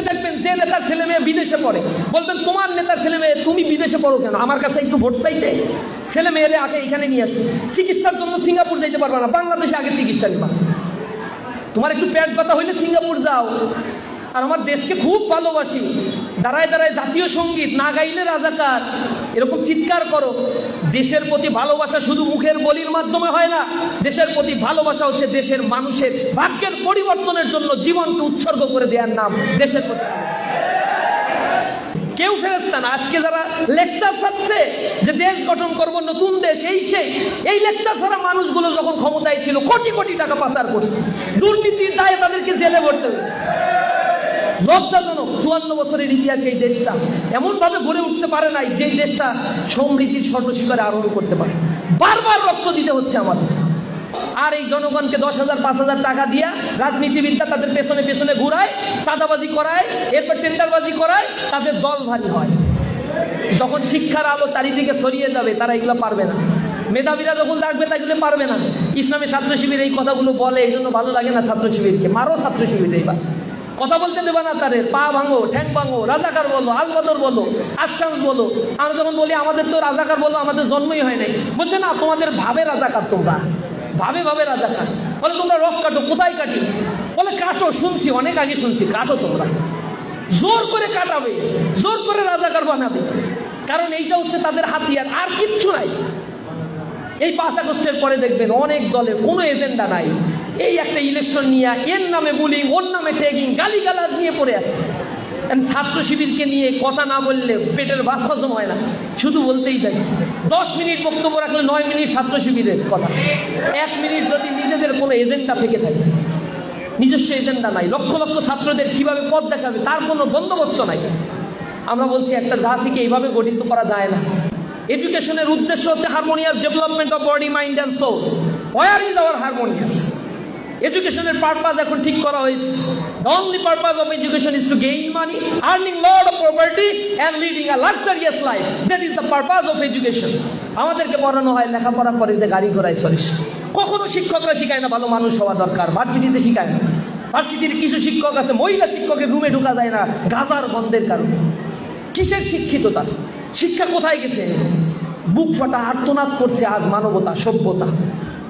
দেখবেন যে নেতার ছেলে মেয়ে বিদেশে পড়ে, বলবেন তোমার নেতার ছেলে মেয়ে তুমি বিদেশে পড়ো কেন? আমার কাছে একটু ভোট চাইতে ছেলে মেয়েরে আগে এখানে নিয়ে আসো। চিকিৎসার জন্য সিঙ্গাপুর যাইতে পারবে না, বাংলাদেশে আগে চিকিৎসা নেবা। তোমার একটু পেট ব্যথা হইলে সিঙ্গাপুর যাও। আর আমার দেশকে খুব ভালোবাসি, দাঁড়ায় দাঁড়ায় জাতীয় সঙ্গীত না গাইলে রাজাকার, এরকম চিৎকার করো। দেশের প্রতি ভালোবাসা শুধু মুখের বলির মাধ্যমে হয় না, দেশের প্রতি ভালোবাসা হচ্ছে দেশের মানুষের ভাগ্যের পরিবর্তনের জন্য জীবনকে উৎসর্গ করে দেওয়ার নাম দেশের প্রতি। কেউ ফেরেশতা না। আজকে যারা লেকচার ছাড়ছে যে দেশ গঠন করব, নতুন দেশ, এই লেকচার ছাড়া মানুষগুলো যখন ক্ষমতায় ছিল কোটি কোটি টাকা পাচার করছে, দুর্নীতির দায়ে তাদেরকে জেলে ভরতে হয়েছে। লজ্জাজনক। 54 বছরের ইতিহাসে এই দেশটা এমন ভাবে গড়ে উঠতে পারে নাই যে দেশটা সমৃদ্ধির স্বর্ণশিখরে আরোহণ করতে পারে। বারবার রক্ত দিতে হচ্ছে আমাদের। আর এই জনগণকে 10,000 5,000 টাকা দিয়া রাজনীতিবিদরা তাদের পেছনে পেছনে ঘুরায়, চাঁদাবাজি করায়, এরপর টেন্ডারবাজি করায়, তাদের দল ভারী হয়। যখন শিক্ষার আলো চারিদিকে ছড়িয়ে যাবে তারা এগুলো পারবে না। মেধাবীরা যখন জাগবে তাইগুলো পারবে না। ইসলামী ছাত্র শিবির এই কথাগুলো বলে, এই জন্য ভালো লাগে না ছাত্র শিবিরকে। মারো ছাত্র শিবির, এইবার কথা বলতে দেবা না তাদের। পা ভাঙো, ঠ্যাং ভাঙো, রাজাকার বলো, আলবদর বলো, আশাস বলো। আমরা যখন বলি আমাদের তো রাজাকার বলো, আমাদের জন্মই হয় নাই, বলছে না তোমাদের ভাবে রাজাকার, তোমরা ভাবে ভাবে রাজাকার। বলে তোমরা রক কাটো, কোথায় কাটি? বলে কাটো, শুনছি অনেক আগে শুনছি, কাটো তোমরা। জোর করে কাটাবে, জোর করে রাজাকার বানাবে, কারণ এইটা হচ্ছে তাদের হাতিয়ার, আর কিচ্ছু নাই। এই 5 আগস্টের পরে দেখবেন অনেক দলের কোনো এজেন্ডা নাই। এই একটা ইলেকশন নিয়ে এর নামে বুলিং, ওর নামে ট্যাগিং, গালিগালাজ নিয়ে পড়ে আছে। ছাত্র শিবিরকে নিয়ে কথা না বললে পেটের ভাত হজম হয় না, শুধু বলতেই থাকে। 10 মিনিট বক্তব্য রাখলে 9 মিনিট ছাত্র শিবিরের কথা, 1 মিনিট যদি নিজেদের কোনো এজেন্ডা থেকে থাকে। নিজস্ব এজেন্ডা নাই। লক্ষ লক্ষ ছাত্রদের কিভাবে পথ দেখাবে তার কোনো বন্দোবস্ত নাই। আমরা বলছি একটা জাতিকে এইভাবে গঠিত করা যায় না। এডুকেশনের উদ্দেশ্য হচ্ছে harmonious development of body, mind and soul. Where is our harmonious? এডুকেশনের পারপাস এখন ঠিক করা হয়েছে। The only purpose of education is to gain money, earning lot of property and leading a luxurious life. That is the purpose of education. আমাদেরকে পড়ানো হয় লেখাপড়া করে যে গাড়ি ঘোড়ায় চড়িস। কখনো শিক্ষকরা শিখায় না ভালো মানুষ হওয়া দরকার, ভার্সিটিতে শিখায় না। ভার্সিটির কিছু শিক্ষক আছে, মহিলা শিক্ষকের রুমে ঢোকা যায় না গাজার গন্ধের কারণে। কিসের শিক্ষিত তারা? শিক্ষা কোথায় গেছে? বুক ফাটা আর্তনাদ করছে আজ মানবতা, সভ্যতা।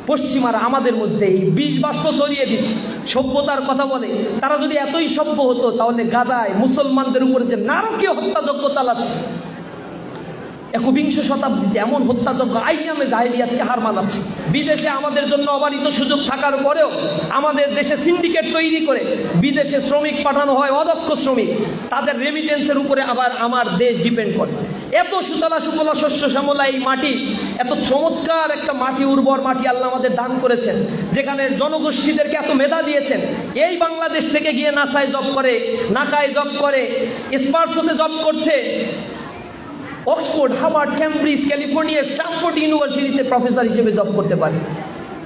পশ্চিমারা আমাদের মধ্যে এই বিষ বাষ্প ছড়িয়ে দিচ্ছে, সভ্যতার কথা বলে। তারা যদি এতই সভ্য হতো তাহলে গাজায় মুসলমানদের উপরে যে নারকীয় হত্যাযজ্ঞ চালাচ্ছে, 21 শতাব্দীতে এমন হত্যাযজ্ঞ আইয়ামে জাহেলিয়াতকে হার মানাচ্ছে। বিদেশে আমাদের জন্য অবারিত সুযোগ থাকার পরেও আমাদের দেশে সিন্ডিকেট তৈরি করে বিদেশে শ্রমিক পাঠানো হয়, অদক্ষ শ্রমিক। তাদের রেমিটেন্সের উপরে আবার আমার দেশ ডিপেন্ড করে। এত সুতলা সুফলা শস্য শ্যামলা এই মাটি, এত চমৎকার একটা মাটি, উর্বর মাটি আল্লাহ আমাদের দান করেছেন, যেখানে জনগোষ্ঠীদেরকে এত মেধা দিয়েছেন। এই বাংলাদেশ থেকে গিয়ে নাসায় জব করে, নাকায় জব করে, স্পার্সোতে জব করছে, Oxford, Harvard, Cambridge, California, Stanford ইউনিভার্সিটিতে প্রফেসর হিসেবে জব করতে পারে।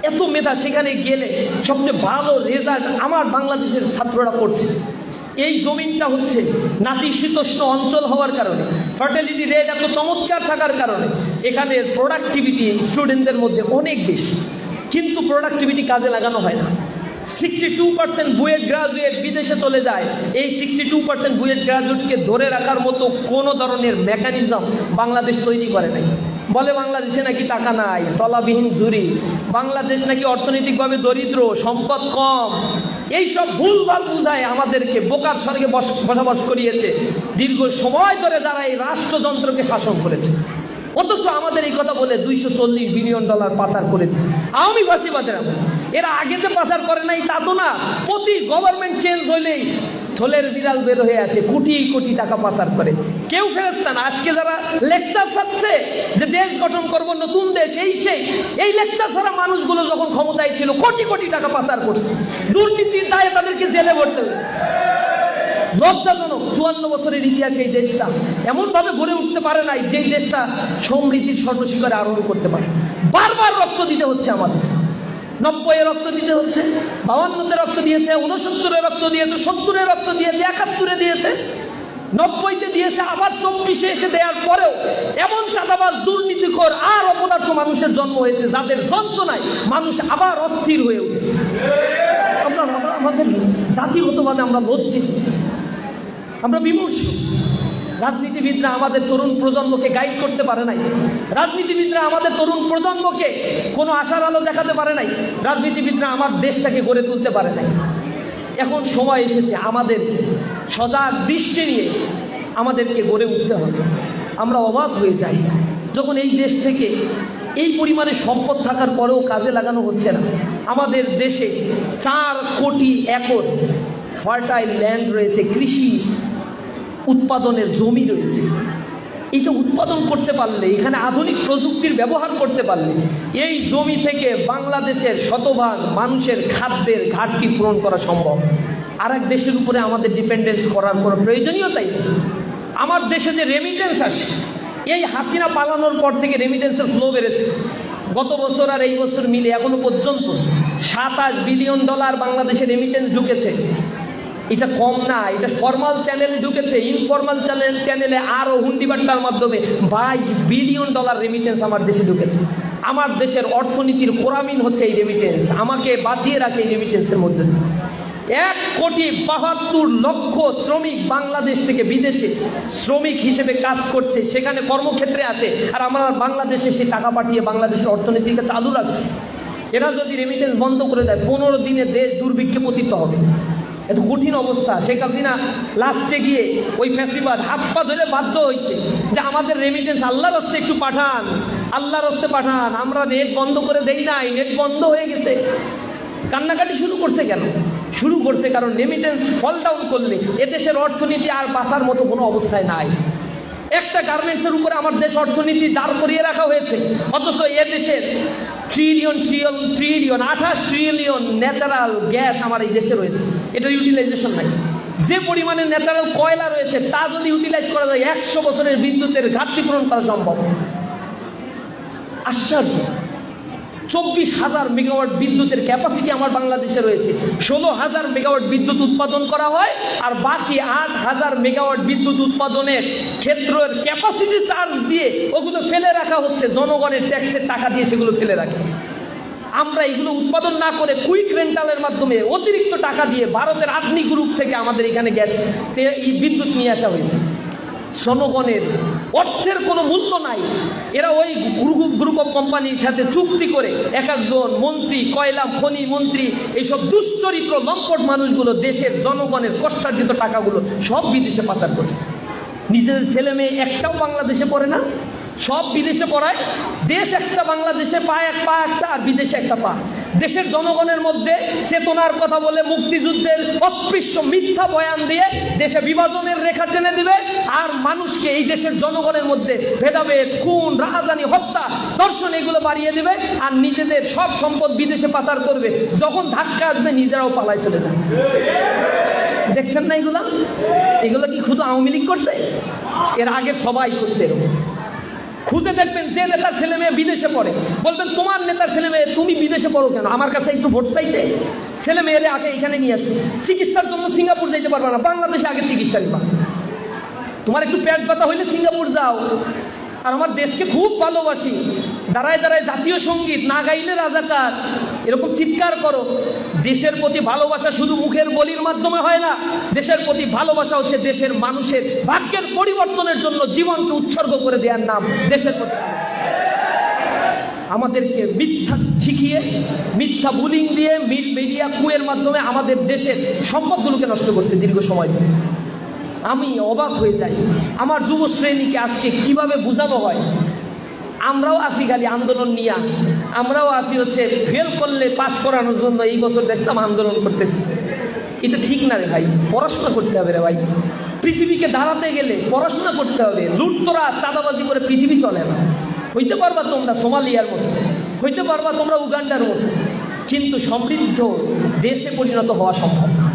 এত মেধা, সেখানে গেলে সবচেয়ে ভালো রেজাল্ট আমার বাংলাদেশের ছাত্ররা করছে। এই জমিনটা হচ্ছে নাতিশীতোষ্ণ অঞ্চল হওয়ার কারণে, ফার্টিলিটি রেট এত চমৎকার থাকার কারণে এখানের প্রোডাক্টিভিটি স্টুডেন্টদের মধ্যে অনেক বেশি, কিন্তু প্রোডাক্টিভিটি কাজে লাগানো হয় না। 62% বুয়েট গ্রাজুয়েট বিদেশে চলে যায়। এই 62% বুয়েট গ্রাজুয়েটকে ধরে রাখার মতো কোনো ধরনের মেকানিজম বাংলাদেশ তৈরি করে নাই। বলে বাংলাদেশে নাকি টাকা নাই, তলাবিহীন জুরি, বাংলাদেশ নাকি অর্থনৈতিকভাবে দরিদ্র, সম্পদ কম। এইসব ভুলভাল বুঝায় আমাদেরকে বোকার স্বর্গে বসবাস করিয়েছে দীর্ঘ সময় ধরে যারা এই রাষ্ট্রযন্ত্রকে শাসন করেছে। অথচ আমাদের এই কথা বলে $240 বিলিয়ন পাচার করেছে আওয়ামী ফাঁসিবাদের। এরা আগে যে পাচার করে নাই তা তো না, প্রতি গভর্নমেন্ট চেঞ্জ হইলেই থলের বিড়াল বের হয়ে আসে, কোটি কোটি টাকা পাচার করে। কেউ ফেরেশতা না। আজকে যারা লেকচার ছাড়ছে যে দেশ গঠন করব, নতুন দেশ, এই লেকচার ছাড়া মানুষগুলো যখন ক্ষমতায় ছিল কোটি কোটি টাকা পাচার করছে, দুর্নীতির দায়ে তাদেরকে জেলে ভরতে হয়েছে। লজ্জাজনক। 54 বছরের ইতিহাসে এই দেশটা এমন ভাবে গড়ে উঠতে পারে নাই যে দেশটা সমৃদ্ধির স্বর্ণশিখরে আরোহণ করতে পারে। বারবার রক্ত দিতে হচ্ছে আমাদের। 90-এ রক্ত দিতে হচ্ছে, 52-তে রক্ত দিয়েছে, 69-এ রক্ত দিয়েছে, 70-এ রক্ত দিয়েছে, 71-এ দিয়েছে, 90-তে দিয়েছে, আবার 24-এ এসে দেওয়ার পরেও এমন চাঁদাবাজ, দুর্নীতিখোর আর অপদার্থ মানুষের জন্ম হয়েছে যাদের যন্ত্রণায় মানুষ আবার অস্থির হয়ে উঠেছে। আমরা আমাদের জাতিগতভাবে আমরা লজ্জিত। আমরা বিমর্ষ। রাজনীতিবিদরা আমাদের তরুণ প্রজন্মকে গাইড করতে পারে নাই, রাজনীতিবিদরা আমাদের তরুণ প্রজন্মকে কোনো আশার আলো দেখাতে পারে নাই, রাজনীতিবিদরা আমার দেশটাকে গড়ে তুলতে পারে নাই। এখন সময় এসেছে আমাদের সজাগ দৃষ্টি নিয়ে আমাদেরকে গড়ে উঠতে হবে। আমরা অবাক হয়ে যাই যখন এই দেশ থেকে এই পরিমাণে সম্পদ থাকার পরেও কাজে লাগানো হচ্ছে না। আমাদের দেশে 4 কোটি একর ফার্টাইল ল্যান্ড রয়েছে, কৃষি উৎপাদনের জমি রয়েছে। এইটা উৎপাদন করতে পারলে, এখানে আধুনিক প্রযুক্তির ব্যবহার করতে পারলে এই জমি থেকে বাংলাদেশের শতভাগ মানুষের খাদ্যের ঘাটতি পূরণ করা সম্ভব। আর এক দেশের উপরে আমাদের ডিপেন্ডেন্স করার কোনো প্রয়োজনীয়তাই নেই। আমার দেশে যে রেমিটেন্স আসে, এই হাসিনা পালানোর পর থেকে রেমিটেন্সের ফ্লো বেড়েছে। গত বছর আর এই বছর মিলে এখনো পর্যন্ত $27 বিলিয়ন বাংলাদেশে রেমিটেন্স ঢুকেছে। এটা কম না, এটা ফর্মাল চ্যানেলে ঢুকেছে। ইনফর্মাল চ্যানেলে আরও হুন্ডিবাট্টার মাধ্যমে $22 বিলিয়ন রেমিটেন্স আমার দেশে ঢুকেছে। আমার দেশের অর্থনীতির কোরামিন হচ্ছে এই রেমিটেন্স। আমাকে বাঁচিয়ে রাখে এই রেমিটেন্সের মধ্যে। 1,72,00,000 শ্রমিক বাংলাদেশ থেকে বিদেশে শ্রমিক হিসেবে কাজ করছে, সেখানে কর্মক্ষেত্রে আছে। আর আমরা বাংলাদেশে সে টাকা পাঠিয়ে বাংলাদেশের অর্থনীতিকে চালু রাখছে। এরা যদি রেমিটেন্স বন্ধ করে দেয়, 15 দিনে দেশ দুর্ভিক্ষে পতিত হবে। এত কঠিন অবস্থা। শেখ হাসিনা লাস্টে গিয়ে ওই ফ্যাসিবাদ হাত পা ধরে বাধ্য হয়েছে যে আমাদের রেমিটেন্স আল্লাহর রাস্তে একটু পাঠান, আল্লাহর রাস্তে পাঠান। আমরা নেট বন্ধ করে দেই নাই, নেট বন্ধ হয়ে গেছে। কান্নাকাটি শুরু করছে কেন? শুরু করছে কারণ রেমিটেন্স ফল ডাউন করলে এদেশের অর্থনীতি আর বাঁচার মতো কোনো অবস্থায় নাই। একটা গার্মেন্টসের উপরে আমার দেশ অর্থনীতি দাঁড় করিয়ে রাখা হয়েছে, অথচ এদেশের ট্রিলিয়ন 28 ট্রিলিয়ন ন্যাচারাল গ্যাস আমার এই দেশে রয়েছে। এটা ইউটিলাইজেশন নাই। যে পরিমাণে ন্যাচারাল কয়লা রয়েছে তা যদি ইউটিলাইজ করা যায় 100 বছরের বিদ্যুতের ঘাটতি পূরণ করা সম্ভব। আশ্চর্য। 24,000 মেগাওয়াট বিদ্যুতের ক্যাপাসিটি আমার বাংলাদেশে রয়েছে। 16,000 মেগাওয়াট বিদ্যুৎ উৎপাদন করা হয়, আর বাকি 8,000 মেগাওয়াট বিদ্যুৎ উৎপাদনের ক্ষেত্রের ক্যাপাসিটি চার্জ দিয়ে ওগুলো ফেলে রাখা হচ্ছে। জনগণের ট্যাক্সের টাকা দিয়ে সেগুলো ফেলে রাখে। আমরা এগুলো উৎপাদন না করে কুইক রেন্টালের মাধ্যমে অতিরিক্ত টাকা দিয়ে ভারতের আদনি গ্রুপ থেকে আমাদের এখানে গ্যাস এই বিদ্যুৎ নিয়ে আসা হয়েছে। জনগণের অর্থের কোনো মূল্য নাই। এরা ওই গ্রুপ অফ কোম্পানির সাথে চুক্তি করে একজন মন্ত্রী, কয়লা খনি মন্ত্রী, এইসব দুশ্চরিত্র লম্পট মানুষগুলো দেশের জনগণের কষ্টার্জিত টাকাগুলো সব বিদেশে পাচার করছে। নিজেদের ছেলে মেয়ে একটাও বাংলাদেশে পড়ে না, সব বিদেশে পড়ায়। দেশ একটা, বাংলাদেশে পায় এক পা একটা, আর বিদেশে একটা পা। দেশের জনগণের মধ্যে চেতনার কথা বলে মুক্তিযুদ্ধের অস্পৃশ্য মিথ্যা বয়ান দিয়ে দেশে বিভাজনের রেখা টেনে দিবে, আর মানুষকে এই দেশের জনগণের মধ্যে ভেদাভেদ, খুন, রাহাজানি, হত্যা, ধর্ষণ এগুলো বাড়িয়ে দেবে, আর নিজেদের সব সম্পদ বিদেশে পাচার করবে। যখন ধাক্কা আসবে নিজেরাও পালায় চলে যাবে। দেখছেন না এগুলো? এগুলো কি শুধু আওয়ামী লীগ করছে? এর আগে সবাই করছে এরকম। খুঁজে দেখবেন যে নেতার ছেলে মেয়ে বিদেশে পড়ে, বলবেন তোমার নেতার ছেলে মেয়ে তুমি বিদেশে পড়ো কেন? আমার কাছে একটু ভোট চাইতে। ছেলে মেয়েরে আগে এখানে নিয়ে আসো। চিকিৎসার জন্য সিঙ্গাপুর যাইতে পারবে না, বাংলাদেশে আগে চিকিৎসা নিবা। তোমার একটু পেট ব্যথা হইলে সিঙ্গাপুর যাও। আর আমার দেশকে খুব ভালোবাসি, দাঁড়ায় দাঁড়ায় জাতীয় সঙ্গীত না গাইলে রাজাকার, এরকম চিৎকার করো। দেশের প্রতি ভালোবাসা শুধু মুখের বলির মাধ্যমে হয় না। দেশের প্রতি ভালোবাসা হচ্ছে দেশের মানুষের ভাগ্যের পরিবর্তনের জন্য জীবনকে উৎসর্গ করে দেওয়ার নাম দেশের প্রতি। আমাদেরকে মিথ্যা শিখিয়ে, মিথ্যা বুলিং দিয়ে, মিডিয়া কুয়ের মাধ্যমে আমাদের দেশের সম্পদগুলোকে নষ্ট করছে দীর্ঘ সময় ধরে। আমি অবাক হয়ে যাই আমার যুব শ্রেণীকে আজকে কিভাবে বোঝানো হয়। আমরাও আসি খালি আন্দোলন নিয়ে, আমরাও আসি হচ্ছে ফেল করলে পাশ করানোর জন্য। এই বছর দেখতাম আন্দোলন করতেছি। এটা ঠিক না রে ভাই, পড়াশোনা করতে হবে রে ভাই। পৃথিবীকে দাঁড়াতে গেলে পড়াশোনা করতে হবে। লুটতরা চাঁদাবাজি করে পৃথিবী চলে না। হইতে পারবা তোমরা সোমালিয়ার মতো, হইতে পারবা তোমরা উগান্ডার মতো, কিন্তু সমৃদ্ধ দেশে পরিণত হওয়া সম্ভব না।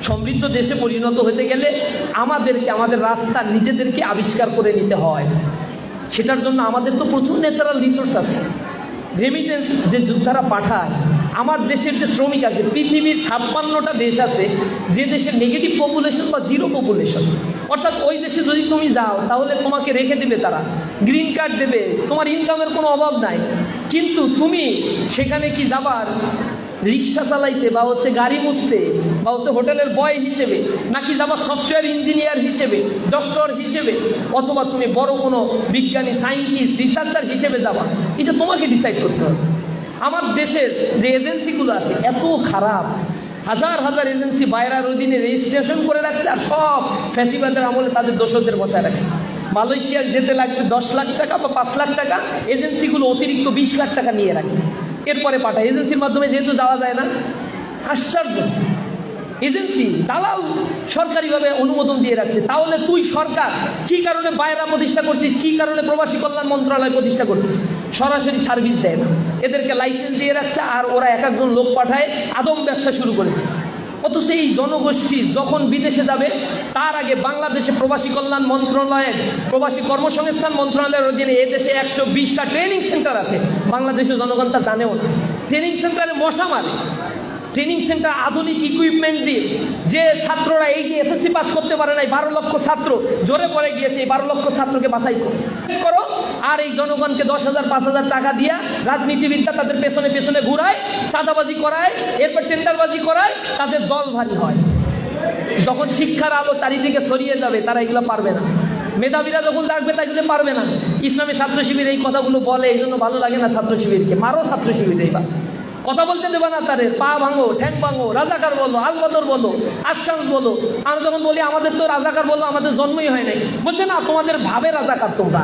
সমৃদ্ধ দেশে পরিণত হতে গেলে আমাদেরকে আমাদের রাস্তা নিজেদেরকে আবিষ্কার করে নিতে হয়। সেটার জন্য আমাদের তো প্রচুর ন্যাচারাল রিসোর্স আছে। রেমিটেন্স যে যোদ্ধারা পাঠায়, আমার দেশের যে শ্রমিক আছে, পৃথিবীর 56টা দেশ আছে যে দেশের নেগেটিভ পপুলেশন বা জিরো পপুলেশন। অর্থাৎ ওই দেশে যদি তুমি যাও তাহলে তোমাকে রেখে দেবে, তারা গ্রিন কার্ড দেবে, তোমার ইনকামের কোনো অভাব নাই। কিন্তু তুমি সেখানে কি যাবার রিক্সা চালাইতে বা হচ্ছে গাড়ি মুছতে বা হচ্ছে হোটেলের বয় হিসেবে, নাকি যাবা সফটওয়্যার ইঞ্জিনিয়ার হিসেবে, ডক্টর হিসেবে, অথবা তুমি বড় কোনো বিজ্ঞানী, সায়েন্টিস্ট, রিসার্চার হিসেবে যাবা, এটা তোমাকে ডিসাইড করতে হবে। আমার দেশের যে এজেন্সিগুলো আছে এত খারাপ, হাজার হাজার এজেন্সি বাইরের অধীনে রেজিস্ট্রেশন করে রাখছে, আর সব ফ্যাসিবাদের আমলে তাদের দোষদের বসায় রাখছে। মালয়েশিয়া যেতে লাগবে 10 লাখ টাকা বা 5 লাখ টাকা, এজেন্সিগুলো অতিরিক্ত 20 লাখ টাকা নিয়ে রাখে, এরপরে পাঠায়। এজেন্সির মাধ্যমে যেহেতু যাওয়া যায় না, আশ্চর্য। এজেন্সি দালাল সরকারিভাবে অনুমোদন দিয়ে রাখছে। তাহলে তুই সরকার কি কারণে বাইরা প্রতিষ্ঠা করছিস, কি কারণে প্রবাসী কল্যাণ মন্ত্রণালয় প্রতিষ্ঠা করছিস? সরাসরি সার্ভিস দেয় না, এদেরকে লাইসেন্স দিয়ে রাখছে, আর ওরা এক একজন লোক পাঠায় আদম ব্যবসা শুরু করে দিচ্ছে। অথচ এই জনগোষ্ঠী যখন বিদেশে যাবে তার আগে বাংলাদেশে প্রবাসী কল্যাণ মন্ত্রণালয়ের, প্রবাসী কর্মসংস্থান মন্ত্রণালয়ের অধীনে এদেশে 120টা ট্রেনিং সেন্টার আছে। বাংলাদেশের জনগণ তা জানেও না। ট্রেনিং সেন্টারে মশা মারে। ট্রেনিং সেন্টার আধুনিক ইকুইপমেন্ট দিয়ে, যে ছাত্ররা এই যে এসএসসি পাস করতে পারে নাই, 12 লক্ষ ছাত্র জোরে পড়ে গিয়েছে, এই 12 লক্ষ ছাত্রকে বাছাই করো, আর এই জনগণকে 10,000 5,000 টাকা দিয়া রাজনীতিবিদরা তাদের পেছনে পেছনে ঘুরায়, চাঁদাবাজি করায়, এরপর টেন্ডারবাজি করায়, তাদের দল ভারী হয়। যখন শিক্ষার আলো চারিদিকে ছড়িয়ে যাবে তারা এগুলো পারবে না। মেধাবীরা যখন জাগবে তাইলে পারবে না। ইসলামী ছাত্র শিবির এই কথাগুলো বলে, এই জন্য ভালো লাগে না ছাত্র শিবিরকে। মারো ছাত্র শিবির, এইবার কথা বলতে দেবে না তাদের, পা ভাঙো, ঠ্যাং ভাঙো, রাজাকার বলো, আলবদর বলো, আশাংস বলো। আমরা যখন বলি আমাদের তো রাজাকার বলো, আমাদের জন্মই হয় নাই, বলছে না তোমাদের ভাবে রাজাকার, তোমরা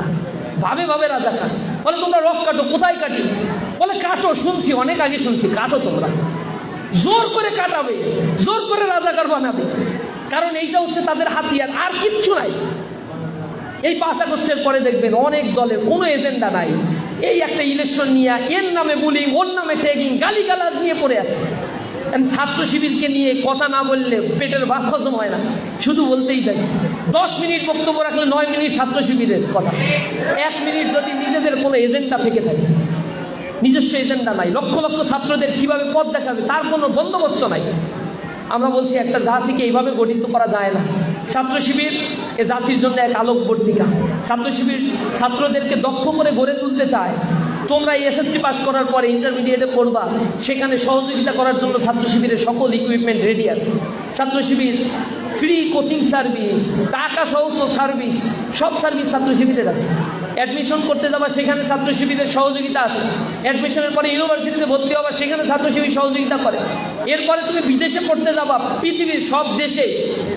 ভাবে ভাবে রাজাকার। বলে তোমরা রক কাটো, কোথায় কাটি? বলে কাটো, শুনছি অনেক আগে শুনছি, কাটো তোমরা। জোর করে কাটাবে, জোর করে রাজাকার বানাবে, কারণ এইটা হচ্ছে তাদের হাতিয়ার, আর কিচ্ছু নাই। এই 5 আগস্টের পরে দেখবেন অনেক দলের কোনো এজেন্ডা নাই। এই একটা ইলেকশন নিয়ে এর নামে বুলিং, ওর নামে ট্যাগিং, গালিগালাজ নিয়ে পড়ে আছে। ছাত্র শিবিরকে নিয়ে কথা না বললে পেটের ভাত হজম হয় না, শুধু বলতেই থাকে। 10 মিনিট বক্তব্য রাখলে 9 মিনিট ছাত্র শিবিরের কথা, 1 মিনিট যদি নিজেদের কোনো এজেন্ডা থেকে থাকে। নিজস্ব এজেন্ডা নাই। লক্ষ লক্ষ ছাত্রদের কিভাবে পথ দেখাবে তার কোনো বন্দোবস্ত নাই। আমরা বলছি একটা জাতিকে এইভাবে গঠিত করা যায় না। ছাত্র শিবির এ জাতির জন্য এক আলোকবর্তিকা। ছাত্র শিবির ছাত্রদেরকে দক্ষ করে গড়ে তুলতে চায়। তোমরা এসএসসি পাস করার পরে ইন্টারমিডিয়েটে পড়বা, সেখানে সহযোগিতা করার জন্য ছাত্র শিবিরের সকল ইকুইপমেন্ট রেডি আছে। ছাত্র শিবির ফ্রি কোচিং সার্ভিস, টাকা সহ সার্ভিস, সব সার্ভিস ছাত্র শিবিরের আছে। অ্যাডমিশন করতে যাবা, সেখানে ছাত্র শিবিরের সহযোগিতা আছে। অ্যাডমিশনের পরে ইউনিভার্সিটিতে ভর্তি হবা, সেখানে ছাত্র শিবির সহযোগিতা করে। এরপরে তুমি বিদেশে পড়তে যাবা, পৃথিবীর সব দেশে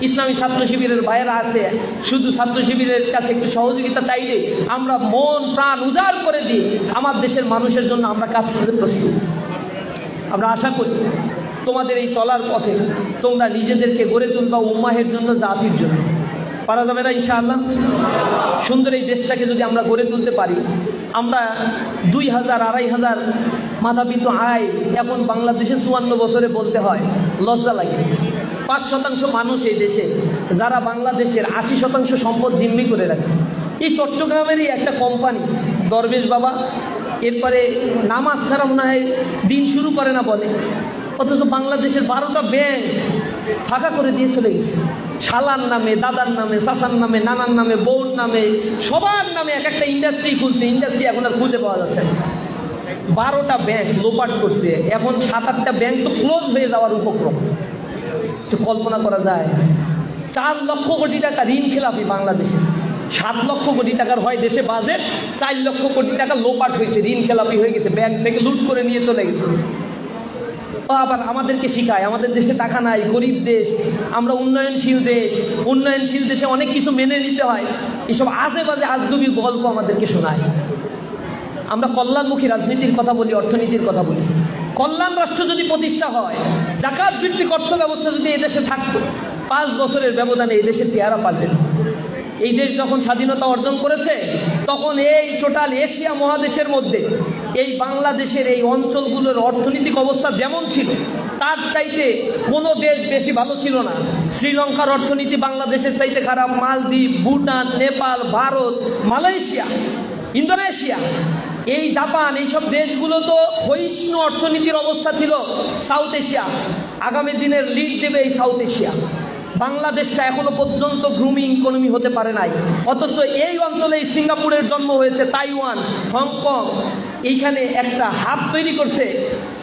ইসলামী ছাত্র শিবিরের ভাইয়েরা আছে। শুধু ছাত্র শিবিরের কাছে একটু সহযোগিতা চাইলে আমরা মন প্রাণ উজাড় করে দিই, আমার দেশের মানুষের জন্য আমরা কাজ করতে প্রস্তুত। আমরা আশা করি তোমাদের এই চলার পথে তোমরা নিজেদেরকে গড়ে তুলবা উম্মাহের জন্য, জাতির জন্য। পারা যাবে না ইনশাআল্লাহ? সুন্দর এই দেশটাকে যদি আমরা গড়ে তুলতে পারি, আমরা 2000 2500 মাথাপিছু আয় এখন বাংলাদেশে 54 বছরে বলতে হয়, লজ্জা লাগে। 5% মানুষ এই দেশে, যারা বাংলাদেশের 80% সম্পদ জিম্মি করে রাখছে। এই চট্টগ্রামেরই একটা কোম্পানি দরবেশ বাবা, এরপরে নামাজ ছাড়া মনে হয় দিন শুরু করে না বলে, অথচ বাংলাদেশের 12টা ব্যাংক ফাঁকা করে দিয়ে চলে গেছে। শালার নামে, দাদার নামে, চাচার নামে, নানার নামে, বউর নামে, সবার নামে এক একটা ইন্ডাস্ট্রি খুলছে। ইন্ডাস্ট্রি এখন আর খুঁজে পাওয়া যাচ্ছে না। 12টা ব্যাংক লোপাট করছে, এখন 7-8টা ব্যাংক তো ক্লোজ হয়ে যাওয়ার উপক্রম। তো কল্পনা করা যায়, 4 লক্ষ কোটি টাকা ঋণ খেলাপি বাংলাদেশে। 7 লক্ষ কোটি টাকার হয় দেশে বাজেট, 4 লক্ষ কোটি টাকা লোপাট হয়েছে, ঋণ খেলাপি হয়ে গেছে, ব্যাংক থেকে লুট করে নিয়ে চলে গেছে। আবার আমাদেরকে শিখায় আমাদের দেশে টাকা নাই, গরিব দেশ, আমরা উন্নয়নশীল দেশ, উন্নয়নশীল দেশে অনেক কিছু মেনে নিতে হয়। এসব আজে বাজে আজগুবি গল্প আমাদেরকে শোনায়। আমরা কল্যাণমুখী রাজনীতির কথা বলি, অর্থনীতির কথা বলি। কল্যাণ রাষ্ট্র যদি প্রতিষ্ঠা হয়, জাকাত ভিত্তিক অর্থ ব্যবস্থা যদি এদেশে থাকতো, 5 বছরের ব্যবধানে এই দেশের চেহারা পাল্টে। এই দেশ যখন স্বাধীনতা অর্জন করেছে, তখন এই টোটাল এশিয়া মহাদেশের মধ্যে এই বাংলাদেশের এই অঞ্চলগুলোর অর্থনৈতিক অবস্থা যেমন ছিল, তার চাইতে কোনো দেশ বেশি ভালো ছিল না। শ্রীলঙ্কার অর্থনীতি বাংলাদেশের চাইতে খারাপ, মালদ্বীপ, ভুটান, নেপাল, ভারত, মালয়েশিয়া, ইন্দোনেশিয়া, এই জাপান, এইসব দেশগুলো তো ক্ষয়িষ্ণু অর্থনীতির অবস্থা ছিল। সাউথ এশিয়া আগামী দিনের লিড দেবে এই সাউথ এশিয়া। বাংলাদেশটা এখনো পর্যন্ত গ্রুমিং ইকোনমি হতে পারে নাই, অথচ এই অঞ্চলে সিঙ্গাপুরের জন্ম হয়েছে, তাইওয়ান, হংকং, এইখানে একটা হাব তৈরি করছে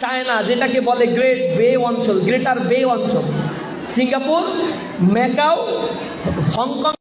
চায়না, যেটাকে বলে গ্রেট বে অঞ্চল, গ্রেটার বে অঞ্চল। Singapore, macaw, Hong Kong